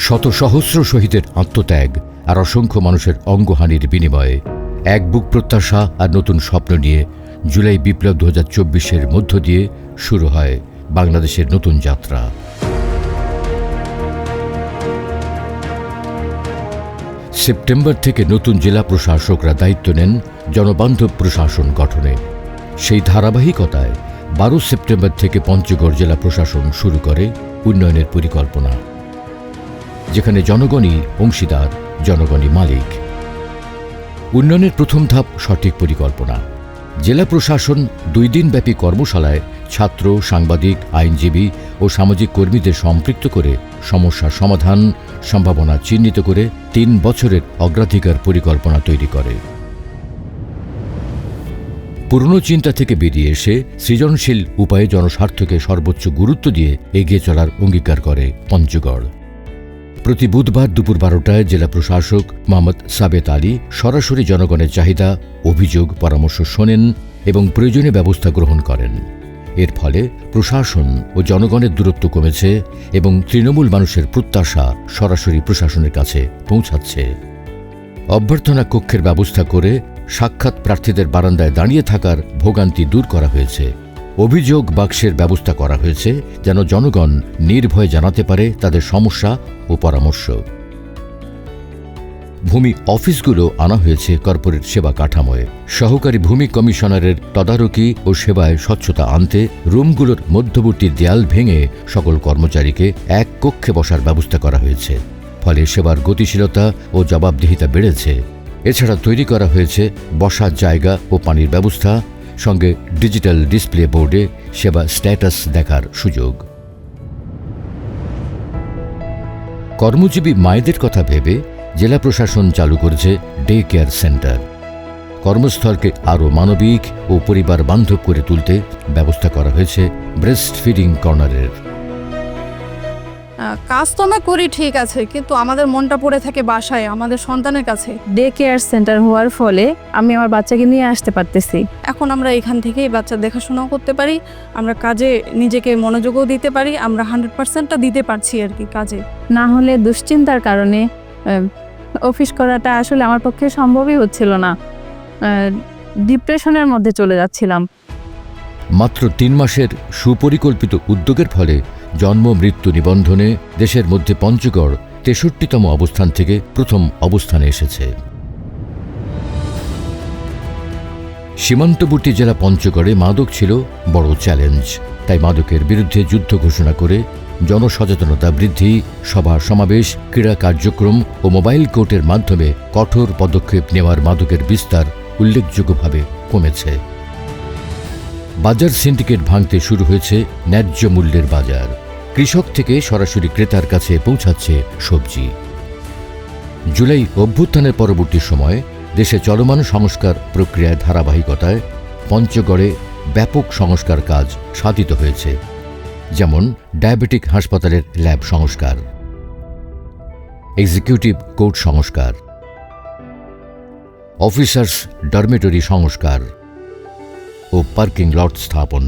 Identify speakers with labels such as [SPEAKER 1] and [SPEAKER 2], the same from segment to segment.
[SPEAKER 1] শত সহস্র শহীদের আত্মত্যাগ আর অসংখ্য মানুষের অঙ্গহানির বিনিময়ে এক বুক প্রত্যাশা আর নতুন স্বপ্ন নিয়ে জুলাই বিপ্লব 2024-এর মধ্য দিয়ে শুরু হয় বাংলাদেশের নতুন যাত্রা। সেপ্টেম্বর থেকে নতুন জেলা প্রশাসকরা দায়িত্ব নেন জনবান্ধব প্রশাসন গঠনে। সেই ধারাবাহিকতায় 12 সেপ্টেম্বর থেকে পঞ্চগড় জেলা প্রশাসন শুরু করে উন্নয়নের পরিকল্পনা, যেখানে জনগণই অংশীদার, জনগণই মালিক। উন্নয়নের প্রথম ধাপ সঠিক পরিকল্পনা। জেলা প্রশাসন 2 দিনব্যাপী কর্মশালায় ছাত্র, সাংবাদিক, আইনজীবী ও সামাজিক কর্মীদের সম্পৃক্ত করে সমস্যার সমাধান, সম্ভাবনা চিহ্নিত করে 3 বছরের অগ্রাধিকার পরিকল্পনা তৈরি করে। পুরনো চিন্তা থেকে বেরিয়ে এসে সৃজনশীল উপায়ে জনস্বার্থকে সর্বোচ্চ গুরুত্ব দিয়ে এগিয়ে চলার অঙ্গীকার করে পঞ্চগড়। প্রতি বুধবার দুপুর 12টায় জেলা প্রশাসক মোহাম্মদ সাবেত আলী সরাসরি জনগণের চাহিদা, অভিযোগ, পরামর্শ শোনেন এবং প্রয়োজনীয় ব্যবস্থা গ্রহণ করেন। এর ফলে প্রশাসন ও জনগণের দূরত্ব কমেছে এবং তৃণমূল মানুষের প্রত্যাশা সরাসরি প্রশাসনের কাছে পৌঁছাচ্ছে। অভ্যর্থনা কক্ষের ব্যবস্থা করে সাক্ষাৎ প্রার্থীদের বারান্দায় দাঁড়িয়ে থাকার ভোগান্তি দূর করা হয়েছে। অভিযোগ বাক্সের ব্যবস্থা করা হয়েছে যেন জনগণ নির্ভয়ে জানাতে পারে তাদের সমস্যা ও পরামর্শ। ভূমি অফিসগুলো আনা হয়েছে কর্পোরেট সেবা কাঠামোয়। সহকারী ভূমি কমিশনারের তদারকি ও সেবায় স্বচ্ছতা আনতে রুমগুলোর মধ্যবর্তী দেয়াল ভেঙে সকল কর্মচারীকে এক কক্ষে বসার ব্যবস্থা করা হয়েছে। ফলে সেবার গতিশীলতা ও জবাবদিহিতা বেড়েছে। এছাড়া তৈরি করা হয়েছে বসার জায়গা ও পানির ব্যবস্থা, সঙ্গে ডিজিটাল ডিসপ্লে বোর্ডে সেবা স্ট্যাটাস দেখার সুযোগ। কর্মজীবী মায়েদের কথা ভেবে জেলা প্রশাসন চালু করেছে ডে কেয়ার সেন্টার। কর্মস্থলকে আরও মানবিক ও পরিবার বান্ধব করে তুলতে ব্যবস্থা করা হয়েছে ব্রেস্ট ফিডিং কর্নারের।
[SPEAKER 2] কাজ তো আমরা করি ঠিক আছে, কিন্তু আমাদের মনটা পড়ে থাকে বাসায় আমাদের সন্তানের কাছে।
[SPEAKER 3] ডে কেয়ার সেন্টার হওয়ার ফলে আমি আমার বাচ্চাকে নিয়ে আসতে পারতেছি।
[SPEAKER 2] এখন আমরা এখান থেকেই বাচ্চা দেখাশোনাও করতে পারি, আমরা কাজে নিজেকে মনোযোগও দিতে পারি, আমরা 100%টা দিতে পারছি আর কি কাজে।
[SPEAKER 3] না হলে দুশ্চিন্তার কারণে অফিস করাটা আসলে আমার পক্ষে সম্ভবই হচ্ছিল না। ডিপ্রেশনের মধ্যে চলে যাচ্ছিলাম।
[SPEAKER 1] মাত্র 3 মাসের সুপরিকল্পিত উদ্যোগের ফলে জন্ম মৃত্যু নিবন্ধনে দেশের মধ্যে পঞ্চগড় 63তম অবস্থান থেকে প্রথম অবস্থানে এসেছে। সীমান্তবর্তী জেলা পঞ্চগড়ে মাদক ছিল বড় চ্যালেঞ্জ। তাই মাদকের বিরুদ্ধে যুদ্ধ ঘোষণা করে জনসচেতনতা বৃদ্ধি, সভা সমাবেশ, ক্রীড়া কার্যক্রম ও মোবাইল কোর্টের মাধ্যমে কঠোর পদক্ষেপ নেওয়ার মাদকের বিস্তার উল্লেখযোগ্যভাবে কমেছে। বাজার সিন্ডিকেট ভাঙতে শুরু হয়েছে ন্যায্য মূল্যের বাজার। কৃষক থেকে সরাসরি ক্রেতার কাছে পৌঁছাচ্ছে সবজি। জুলাই অভ্যুত্থানের পরবর্তী সময়ে দেশে চলমান সংস্কার প্রক্রিয়ার ধারাবাহিকতায় পঞ্চগড়ে ব্যাপক সংস্কার কাজ সাধিত হয়েছে, যেমন ডায়াবেটিক হাসপাতালের ল্যাব সংস্কার, এক্সিকিউটিভ কোর্ট সংস্কার, অফিসার্স ডরমেটরি সংস্কার ও পার্কিং লট স্থাপন,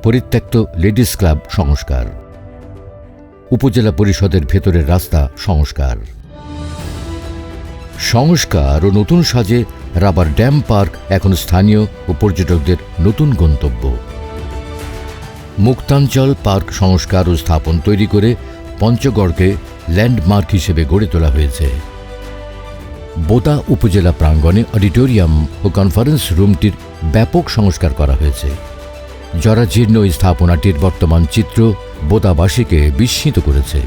[SPEAKER 1] পরিত্যক্ত লেডিস ক্লাব সংস্কার, উপজেলা পরিষদের ভেতরের রাস্তা সংস্কার ও নতুন সাজে রাবার ড্যাম পার্ক এখন স্থানীয় ও পর্যটকদের নতুন গন্তব্য। মুক্তাঞ্চল পার্ক সংস্কার ও স্থাপন তৈরি করে পঞ্চগড়কে ল্যান্ডমার্ক হিসেবে গড়ে তোলা হয়েছে। বোদা উপজেলা প্রাঙ্গণে অডিটোরিয়াম ও কনফারেন্স রুমটির ব্যাপক সংস্কার করা হয়েছে। জরাজীর্ণ এই স্থাপনাটির বর্তমান চিত্র বোদাবাসীকে বিস্মিত করেছে।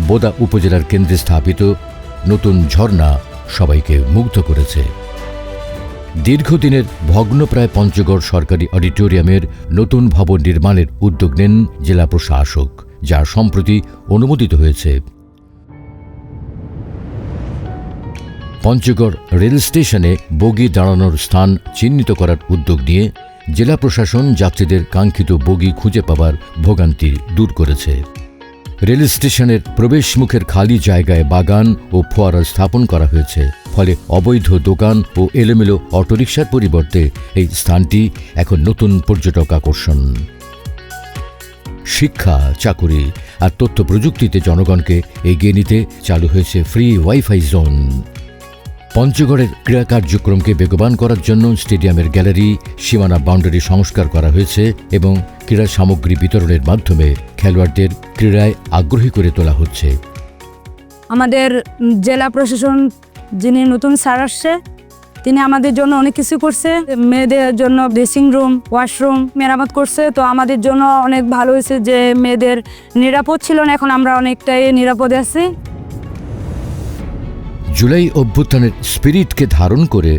[SPEAKER 1] বোদা উপজেলার কেন্দ্রে স্থাপিত নতুন ঝর্ণা সবাইকে মুগ্ধ করেছে। দীর্ঘদিনের ভগ্নপ্রায় পঞ্চগড় সরকারি অডিটোরিয়ামের নতুন ভবন নির্মাণের উদ্যোগ নেন জেলা প্রশাসক, যা সম্প্রতি অনুমোদিত হয়েছে। পঞ্চগড় রেল স্টেশনে বগি দাঁড়ানোর স্থান চিহ্নিত করার উদ্যোগ নিয়ে জেলা প্রশাসন যাত্রীদের কাঙ্ক্ষিত বগি খুঁজে পাবার ভোগান্তি দূর করেছে। রেল স্টেশনের প্রবেশমুখের খালি জায়গায় বাগান ও ফোয়ারা স্থাপন করা হয়েছে। ফলে অবৈধ দোকান ও এলোমেলো অটোরিকশার পরিবর্তে এই স্থানটি এখন নতুন পর্যটক আকর্ষণ। শিক্ষা, চাকুরি আর তথ্য প্রযুক্তিতে জনগণকে এগিয়ে নিতে চালু হয়েছে ফ্রি ওয়াইফাই জোন। পঞ্চগড়ের ক্রীড়া কার্যক্রমকে বেগবান করার জন্য স্টেডিয়ামের গ্যালারি, সীমানা বাউন্ডারি সংস্কার করা হয়েছে এবং ক্রীড়া সামগ্রী বিতরণের মাধ্যমে খেলোয়াড়দের ক্রীড়ায় আগ্রহী করে তোলা হচ্ছে।
[SPEAKER 2] আমাদের জেলা প্রশাসন যিনি নতুন স্যার আসছে, তিনি আমাদের জন্য অনেক কিছু করছে। মেয়েদের জন্য ড্রেসিং রুম, ওয়াশরুম মেরামত করছে। তো আমাদের জন্য অনেক ভালো হয়েছে যে মেয়েদের নিরাপদ ছিল না, এখন আমরা অনেকটাই নিরাপদে আছি।
[SPEAKER 1] জুলাই অভ্যুত্থানের স্পিরিটকে ধারণ করে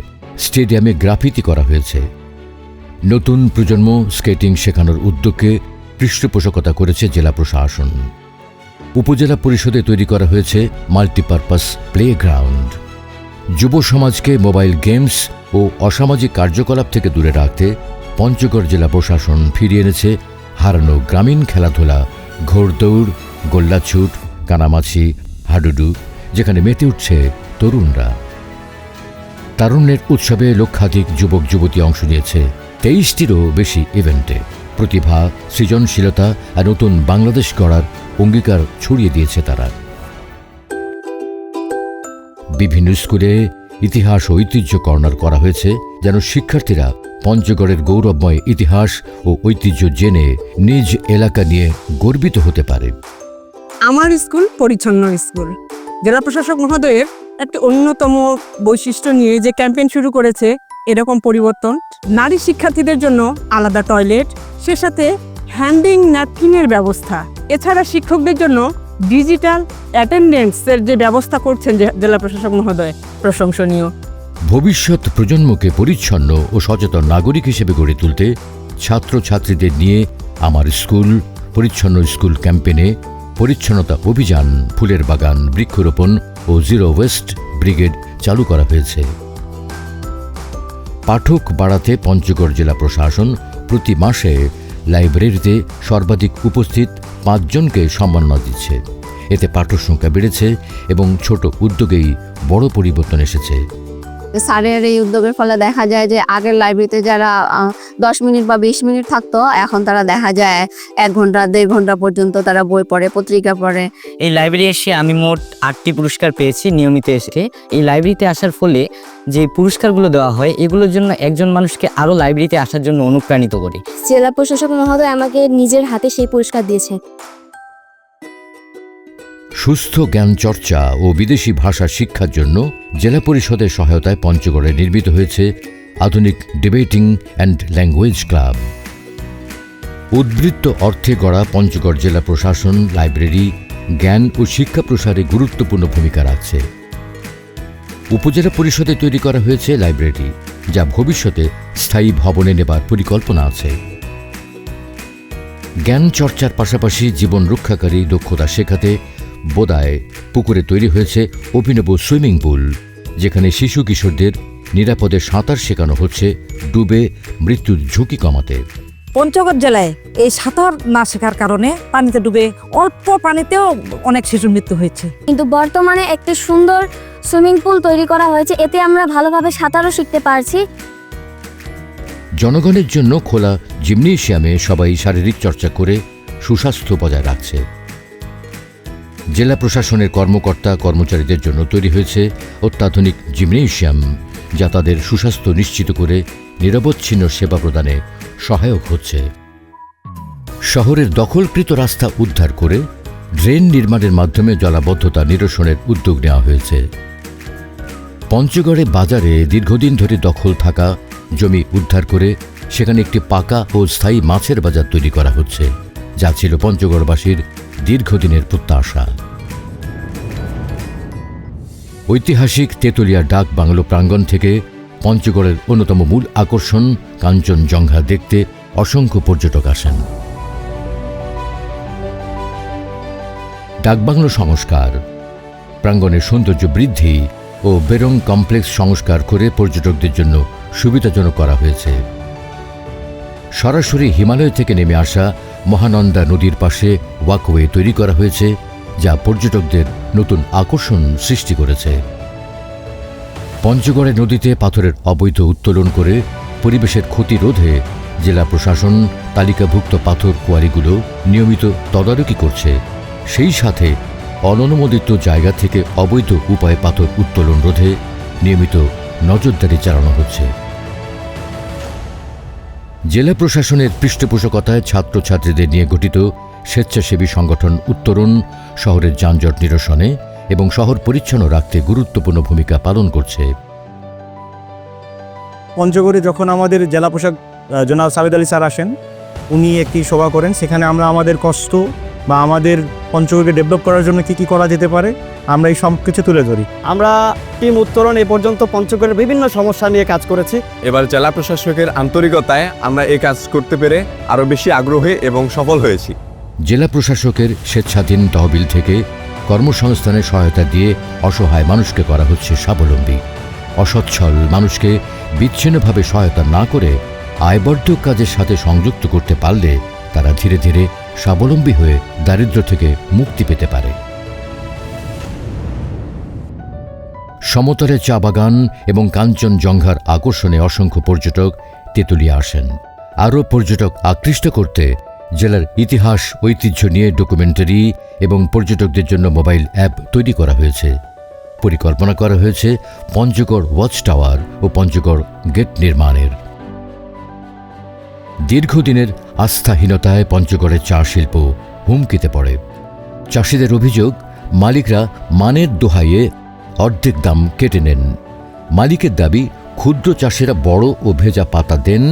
[SPEAKER 1] স্টেডিয়ামে গ্রাফিতি করা হয়েছে। নতুন প্রজন্ম স্কেটিং শেখানোর উদ্যোগকে পৃষ্ঠপোষকতা করেছে জেলা প্রশাসন। উপজেলা পরিষদে তৈরি করা হয়েছে মাল্টিপারপাস প্লেগ্রাউন্ড। যুব সমাজকে মোবাইল গেমস ও অসামাজিক কার্যকলাপ থেকে দূরে রাখতে পঞ্চগড় জেলা প্রশাসন ফিরিয়ে এনেছে হারানো গ্রামীণ খেলাধুলা, ঘোড়দৌড়, গোল্লাছুট, কানামাছি, হাডুডু, যেখানে মেতে উঠছে তরুণরা। তারুণ্যের উৎসবে লক্ষাধিক যুবক যুবতী অংশ নিয়েছে 23টিরও বেশি ইভেন্টে। প্রতিভা, সৃজনশীলতা আর নতুন বাংলাদেশ গড়ার অঙ্গীকার ছড়িয়ে দিয়েছে তারা। বিভিন্ন স্কুলে ইতিহাস ও ঐতিহ্য কর্নার করা হয়েছে, যেন শিক্ষার্থীরা পঞ্চগড়ের গৌরবময় ইতিহাস ও ঐতিহ্য জেনে নিজ এলাকা নিয়ে গর্বিত হতে পারে।
[SPEAKER 4] আমার স্কুল পরিচ্ছন্ন স্কুল। জেলা প্রশাসক মহোদয়ের একটি অন্যতম বৈশিষ্ট্য নিয়ে যে ক্যাম্পেইন শুরু করেছে, এরকম পরিবর্তন। নারী শিক্ষার্থীদের জন্য আলাদা টয়লেট, সে সাথে হ্যান্ডিং ন্যাপকিনের ব্যবস্থা। এছাড়া শিক্ষকদের জন্য ডিজিটাল অ্যাটেন্ডেন্সের যে ব্যবস্থা করছেন জেলা প্রশাসক মহোদয়, প্রশংসনীয়।
[SPEAKER 1] ভবিষ্যৎ প্রজন্মকে পরিচ্ছন্ন ও সচেতন নাগরিক হিসেবে গড়ে তুলতে ছাত্রছাত্রীদের নিয়ে আমার স্কুল পরিচ্ছন্ন স্কুল ক্যাম্পেইনে পরিচ্ছন্নতা অভিযান, ফুলের বাগান, বৃক্ষরোপণ ও জিরো ওয়েস্ট ব্রিগেড চালু করা হয়েছে। পাঠক বাড়াতে পঞ্চগড় জেলা প্রশাসন প্রতি মাসে লাইব্রেরিতে সর্বাধিক উপস্থিত 5 জনকে সম্মাননা দিচ্ছে। এতে পাঠক সংখ্যা বেড়েছে এবং ছোট উদ্যোগেই বড় পরিবর্তন এসেছে।
[SPEAKER 3] স্যারের এই উদ্যোগের ফলে দেখা যায় যে আগের লাইব্রেরিতে যারা 10 মিনিট বা 20 মিনিট থাকতো, এখন তারা দেখা যায় 1 ঘন্টা 1.5 ঘন্টা পর্যন্ত তারা বই পড়ে, পত্রিকা পড়ে।
[SPEAKER 5] এই লাইব্রেরি এসে আমি মোট 8টি পুরস্কার পেয়েছি নিয়মিত এসে। এই লাইব্রেরিতে আসার ফলে যে পুরস্কারগুলো দেওয়া হয়, এগুলোর জন্য একজন মানুষকে আরও লাইব্রেরিতে আসার জন্য অনুপ্রাণিত করি।
[SPEAKER 6] জেলা প্রশাসক মহোদয় আমাকে নিজের হাতে সেই পুরস্কার দিয়েছে।
[SPEAKER 1] সুস্থ জ্ঞান চর্চা ও বিদেশি ভাষা শিক্ষার জন্য জেলা পরিষদের সহায়তায় পঞ্চগড়ে নির্মিত হয়েছে আধুনিক ডিবেটিং অ্যান্ড ল্যাঙ্গুয়েজ ক্লাব। উদ্বৃত্ত অর্থে গড়া পঞ্চগড় জেলা প্রশাসন লাইব্রেরি জ্ঞান ও শিক্ষা প্রসারে গুরুত্বপূর্ণ ভূমিকা রাখছে। উপজেলা পরিষদে তৈরি করা হয়েছে লাইব্রেরি, যা ভবিষ্যতে স্থায়ী ভবনে নেবার পরিকল্পনা আছে। জ্ঞান চর্চার পাশাপাশি জীবন রক্ষাকারী দক্ষতা শেখাতে বোদায় পুকুরে তৈরি হয়েছে অভিনব সুইমিং পুল, যেখানে শিশু কিশোরদের নিরাপদে সাঁতার শেখানো হচ্ছে ডুবে মৃত্যুর ঝুঁকি কমাতে।
[SPEAKER 7] পঞ্চগড় জেলায় এই সাঁতার না শেখার কারণে পানিতে ডুবে অল্প পানিতেও অনেক শিশুর মৃত্যু হয়েছে।
[SPEAKER 6] কিন্তু বর্তমানে একটি সুন্দর সুইমিং পুল তৈরি করা হয়েছে, এতে আমরা ভালোভাবে সাঁতারও শিখতে পারছি।
[SPEAKER 1] জনগণের জন্য খোলা জিমনেশিয়ামে সবাই শারীরিক চর্চা করে সুস্বাস্থ্য বজায় রাখছে। জেলা প্রশাসনের কর্মকর্তা কর্মচারীদের জন্য তৈরি হয়েছে অত্যাধুনিক জিমনেশিয়াম, যা তাদের সুস্বাস্থ্য নিশ্চিত করে নিরবচ্ছিন্ন সেবা প্রদানে সহায়ক হচ্ছে। শহরের দখলকৃত রাস্তা উদ্ধার করে ড্রেন নির্মাণের মাধ্যমে জলাবদ্ধতা নিরসনের উদ্যোগ নেওয়া হয়েছে। পঞ্চগড়ে বাজারে দীর্ঘদিন ধরে দখল থাকা জমি উদ্ধার করে সেখানে একটি পাকা ও স্থায়ী মাছের বাজার তৈরি করা হচ্ছে, যা ছিল পঞ্চগড়বাসীর দীর্ঘদিনের প্রত্যাশা। ঐতিহাসিক তেতুলিয়া ডাক বাংলো প্রাঙ্গণ থেকে পঞ্চগড়ের অন্যতম মূল আকর্ষণ কাঞ্চনজঙ্ঘা দেখতে অসংখ্য পর্যটক আসেন। ডাকবাংলো সংস্কার, প্রাঙ্গণের সৌন্দর্য বৃদ্ধি ও বেরং কমপ্লেক্স সংস্কার করে পর্যটকদের জন্য সুবিধাজনক করা হয়েছে। সরাসরি হিমালয় থেকে নেমে আসা মহানন্দা নদীর পাশে ওয়াকওয়ে তৈরি করা হয়েছে, যা পর্যটকদের নতুন আকর্ষণ সৃষ্টি করেছে। পঞ্চগড়ের নদীতে পাথরের অবৈধ উত্তোলন করে পরিবেশের ক্ষতি রোধে জেলা প্রশাসন তালিকাভুক্ত পাথর কোয়ারিগুলো নিয়মিত তদারকি করছে, সেই সাথে অননুমোদিত জায়গা থেকে অবৈধ উপায়ে পাথর উত্তোলন রোধে নিয়মিত নজরদারি চালানো হচ্ছে। জেলা প্রশাসনের পৃষ্ঠপোষকতায় ছাত্রছাত্রীদের নিয়ে গঠিত স্বেচ্ছাসেবী সংগঠন উত্তরণ শহরের যানজট নিরসনে এবং শহর পরিচ্ছন্ন রাখতে গুরুত্বপূর্ণ ভূমিকা পালন করছে।
[SPEAKER 8] পঞ্চগড়ে যখন আমাদের জেলা প্রশাসক জনাব সাবেদ আলী স্যার আসেন, উনি একটি সভা করেন, সেখানে আমরা আমাদের কষ্ট বা আমাদের পঞ্চগড়কে ডেভেলপ করার জন্য কী কী করা যেতে পারে আমরা এই সব কিছু তুলে ধরি।
[SPEAKER 9] আমরা টিম উত্তরণ এ পর্যন্ত পঞ্চগড়ের বিভিন্ন সমস্যা নিয়ে কাজ করেছি।
[SPEAKER 10] এবার জেলা প্রশাসকের আন্তরিকতায় আমরা এই কাজ করতে পেরে আরও বেশি আগ্রহী এবং সফল হয়েছি।
[SPEAKER 1] জেলা প্রশাসকের স্বেচ্ছাধীন তহবিল থেকে কর্মসংস্থানে সহায়তা দিয়ে অসহায় মানুষকে করা হচ্ছে স্বাবলম্বী। অসচ্ছল মানুষকে বিচ্ছিন্নভাবে সহায়তা না করে আয়বর্ধক কাজের সাথে সংযুক্ত করতে পারলে তারা ধীরে ধীরে স্বাবলম্বী হয়ে দারিদ্র্য থেকে মুক্তি পেতে পারে। সমতলে চা বাগান এবং কাঞ্চনজঙ্ঘার আকর্ষণে অসংখ্য পর্যটক তেঁতুলিয়া আসেন। আরও পর্যটক আকৃষ্ট করতে জেলার ইতিহাস ঐতিহ্য নিয়ে ডকুমেন্টারি এবং পর্যটকদের জন্য মোবাইল অ্যাপ তৈরি করা হয়েছে। পরিকল্পনা করা হয়েছে পঞ্চগড় ওয়াচ টাওয়ার ও পঞ্চগড় গেট নির্মাণের। দীর্ঘদিনের আস্থাহীনতায় পঞ্চগড়ের চা শিল্প হুমকিতে পড়ে। চাষিদের অভিযোগ, মালিকরা মানের দোহাইয়ে অর্ধেক দাম কেটে নেন। মালিকের দাবি, ক্ষুদ্র চাষিরা বড় ও ভেজা পাতা দেন,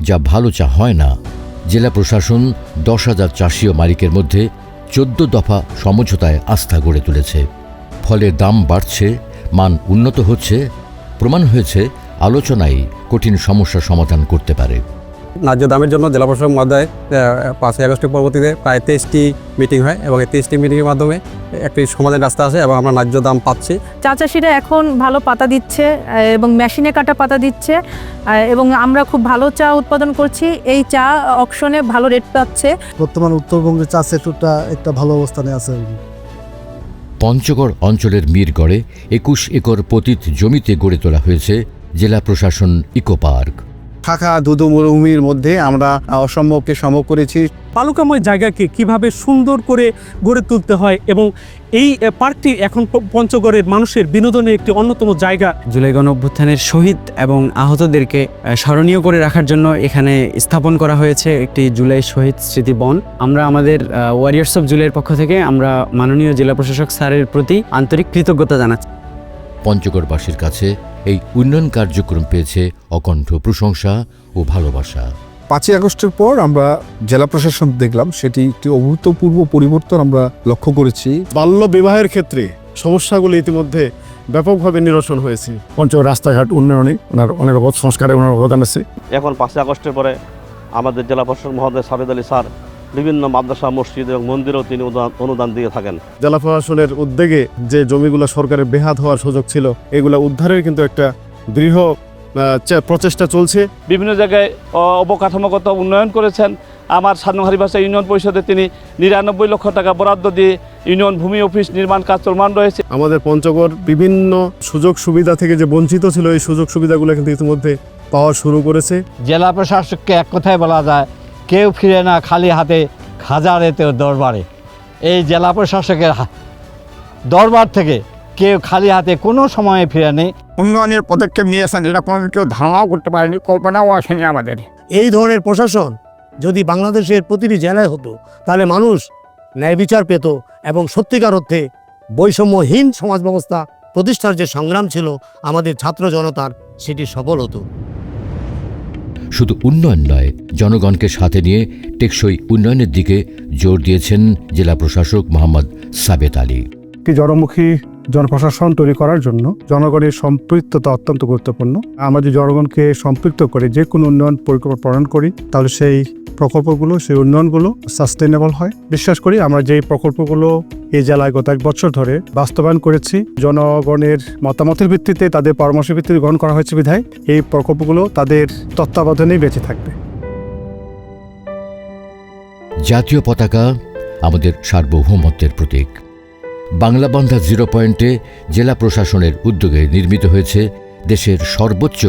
[SPEAKER 1] যা ভালো চা হয় না। জেলা প্রশাসন 10,000 চাষি ও মালিকের মধ্যে 14 দফা সমঝোতায় আস্থা গড়ে তুলেছে। ফলে দাম বাড়ছে, মান উন্নত হচ্ছে, প্রমাণ হয়েছে আলোচনাই কঠিন সমস্যা সমাধান করতে পারে।
[SPEAKER 9] ন্যায্য দামের জন্য জেলা প্রশাসক মহোদয় 5ই আগস্টের পরবর্তীতে প্রায় 23টি মিটিং হয় এবং এই 23টি মিটিংয়ের মাধ্যমে একটি সমাধানের রাস্তা আসে এবং আমরা ন্যায্য দাম পাচ্ছি।
[SPEAKER 11] চা চাষিরা এখন ভালো পাতা দিচ্ছে এবং মেশিনে কাটা পাতা দিচ্ছে এবং আমরা খুব ভালো চা উৎপাদন করছি। এই চা অকশনে ভালো রেট পাচ্ছে।
[SPEAKER 12] বর্তমান উত্তরবঙ্গের চা সেক্টরটা একটা ভালো অবস্থানে আছে।
[SPEAKER 1] পঞ্চগড় অঞ্চলের মিরগড়ে 21 একর পতিত জমিতে গড়ে তোলা হয়েছে জেলা প্রশাসন ইকো পার্ক।
[SPEAKER 8] ফাঁকা ধুধু মরুভূমির মধ্যে আমরা অসম্ভবকে সম্ভব করেছি।
[SPEAKER 4] বালুকাময় জায়গাকে কিভাবে সুন্দর করে গড়ে তুলতে হয় এবং এই পার্কটি এখন পঞ্চগড়ের মানুষের বিনোদনের একটি অন্যতম জায়গা।
[SPEAKER 5] জুলাই গণ অভ্যুত্থানের শহীদ এবং আহতদেরকে স্মরণীয় করে রাখার জন্য এখানে স্থাপন করা হয়েছে একটি জুলাই শহীদ স্মৃতি বন। আমরা আমাদের ওয়ারিয়ার্স অফ জুলাইয়ের পক্ষ থেকে আমরা মাননীয় জেলা প্রশাসক স্যারের প্রতি আন্তরিক কৃতজ্ঞতা জানাচ্ছি।
[SPEAKER 1] পঞ্চগড়বাসীর কাছে এই উন্নয়ন কার্যক্রম পেয়েছে অকণ্ঠ প্রশংসা ও ভালোবাসা।
[SPEAKER 12] 5ই আগস্টের পর আমরা জেলা প্রশাসন দেখলাম, সেটি একটি অভূতপূর্ব পরিবর্তন আমরা লক্ষ্য করেছি।
[SPEAKER 8] বাল্য বিবাহের ক্ষেত্রে সমস্যাগুলো ইতিমধ্যে ব্যাপকভাবে নিরসন হয়েছে।
[SPEAKER 12] পঞ্চগড় রাস্তাঘাট উন্নয়নে ওনার অনেক সংস্কারে ওনার অবদান আছে।
[SPEAKER 9] এখন 5ই আগস্টের পরে আমাদের জেলা প্রশাসক মহোদয় সাবেদ আলী স্যার বিভিন্ন মাদ্রাসা, মসজিদ এবং মন্দিরেও তিনি অনুদান দিয়ে থাকেন।
[SPEAKER 8] জেলা প্রশাসনের উদ্যোগে যে জমিগুলো সরকারের বেহাত হওয়ার সুযোগ ছিল, এগুলো উদ্ধারের কিন্তু একটা দৃঢ় প্রচেষ্টা চলছে।
[SPEAKER 9] বিভিন্ন জায়গায় অবকাঠামোগত উন্নয়ন করেছেন। আমার সাতনহারি ভাষা ইউনিয়ন পরিষদে তিনি 99 লক্ষ টাকা বরাদ্দ দিয়ে ইউনিয়ন ভূমি অফিস নির্মাণ কাজ চলমান রয়েছে।
[SPEAKER 8] আমাদের পঞ্চগড় বিভিন্ন সুযোগ সুবিধা থেকে যে বঞ্চিত ছিল, এই সুযোগ সুবিধাগুলো কিন্তু ইতিমধ্যে পাওয়া শুরু করেছে।
[SPEAKER 9] জেলা প্রশাসককে এক কথায় বলা যায়, কেউ ফিরে না খালি হাতে, হাজারেতেও দরবারে। এই জেলা প্রশাসকের দরবার থেকে কেউ খালি হাতে কোনো সময়ে ফিরে নেই।
[SPEAKER 12] উন্নয়নের পদক্ষেপ নিয়েছেন, এটা কোনো কেউ ধারণাও করতে পারেনি, কল্পনাও আসেনি আমাদের।
[SPEAKER 8] এই ধরনের প্রশাসন যদি বাংলাদেশের প্রতিটি জেলায় হতো, তাহলে মানুষ ন্যায় বিচার পেত এবং সত্যিকার অর্থে বৈষম্যহীন সমাজ ব্যবস্থা প্রতিষ্ঠার যে সংগ্রাম ছিল আমাদের ছাত্র জনতার, সেটি সফল হতো।
[SPEAKER 1] শুধু উন্নয়ন নয়, জনগণকে সাথে নিয়ে টেকসই উন্নয়নের দিকে জোর দিয়েছেন জেলা প্রশাসক মোহাম্মদ সাবেত আলী।
[SPEAKER 12] একটি জনমুখী জনপ্রশাসন তৈরি করার জন্য জনগণের সম্পৃক্ততা অত্যন্ত গুরুত্বপূর্ণ। আমরা যদি জনগণকে সম্পৃক্ত করে যে কোনো উন্নয়ন পরিকল্পনা প্রণয়ন করি, তাহলে সেই প্রকল্পগুলো, সেই উন্নয়নগুলো সাস্টেনেবল হয়। বিশ্বাস করি আমরা যে প্রকল্পগুলো এই জেলায় গত 1 বছর ধরে বাস্তবায়ন করেছি, জনগণের মতামতের ভিত্তিতে, তাদের পরামর্শের ভিত্তিতে গ্রহণ করা হয়েছে বিধায় এই প্রকল্পগুলো তাদের তত্ত্বাবধানেই বেঁচে থাকবে।
[SPEAKER 1] জাতীয় পতাকা আমাদের সার্বভৌমত্বের প্রতীক। বাংলাবান্ধা 0 পয়েন্টে জেলা প্রশাসনের উদ্যোগে নির্মিত হয়েছে দেশের সর্বোচ্চ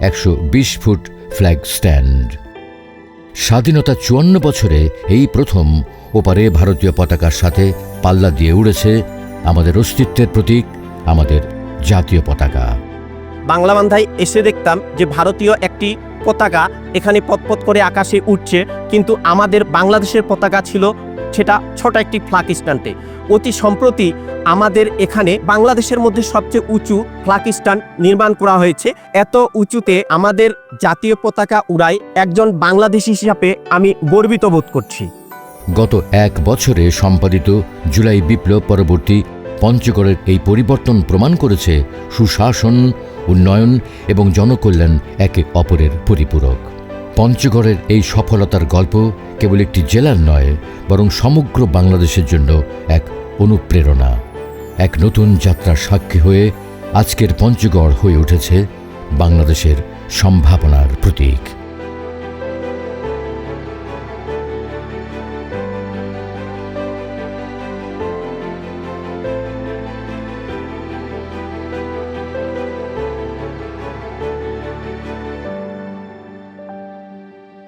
[SPEAKER 1] 120 ফুট ফ্ল্যাগ স্ট্যান্ড। স্বাধীনতা 54 বছরে এই প্রথম ওপারে ভারতীয় পতাকার সাথে পাল্লা দিয়ে উড়েছে আমাদের অস্তিত্বের প্রতীক, আমাদের জাতীয় পতাকা।
[SPEAKER 13] বাংলা বান্ধায় এসে দেখতাম যে ভারতীয় একটি পতাকা এখানে পতপত করে আকাশে উঠছে, কিন্তু আমাদের বাংলাদেশের পতাকা ছিল সেটা ছোট একটি ফ্ল্যাগ স্ট্যান্ডে। অতি সম্প্রতি আমাদের এখানে বাংলাদেশের মধ্যে সবচেয়ে উঁচু ফ্ল্যাগ স্ট্যান্ড নির্মাণ করা হয়েছে। এত উঁচুতে আমাদের জাতীয় পতাকা উড়াই একজন বাংলাদেশি হিসাবে আমি গর্বিত বোধ করছি।
[SPEAKER 1] গত 1 বছরে সম্পাদিত জুলাই বিপ্লব পরবর্তী পঞ্চগড়ের এই পরিবর্তন প্রমাণ করেছে সুশাসন, উন্নয়ন এবং জনকল্যাণ একে অপরের পরিপূরক। পঞ্চগড়ের এই সফলতার গল্প কেবল একটি জেলার নয়, বরং সমগ্র বাংলাদেশের জন্য এক অনুপ্রেরণা। এক নতুন যাত্রার সাক্ষী হয়ে আজকের পঞ্চগড় হয়ে উঠেছে বাংলাদেশের সম্ভাবনার প্রতীক।